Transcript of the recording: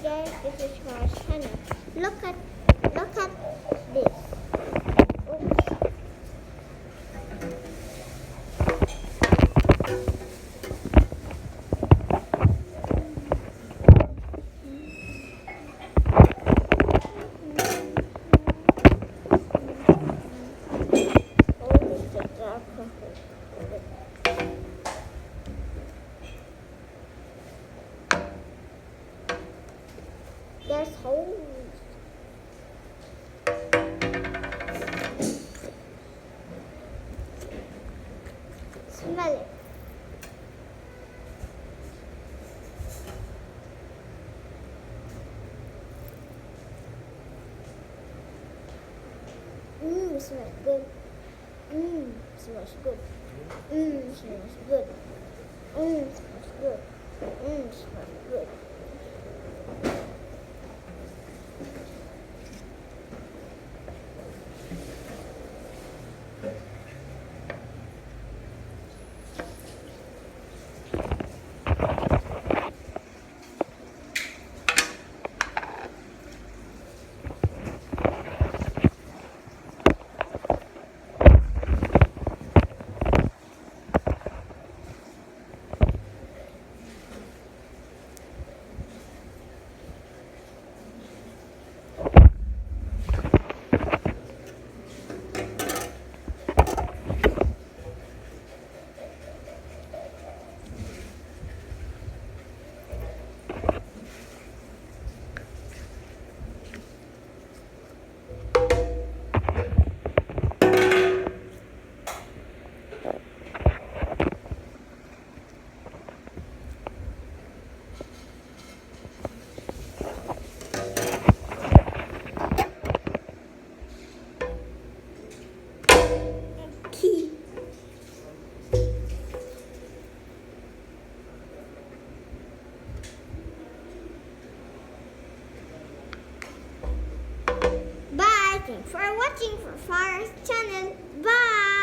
guys, this is my channel. Look at this. Oops. Oh, this is a dark purple. There's holes. Smell it. Smells good. Smells good. Smells good. Smells good. Smells good. Bye. Thanks for watching for Farah's channel. Bye.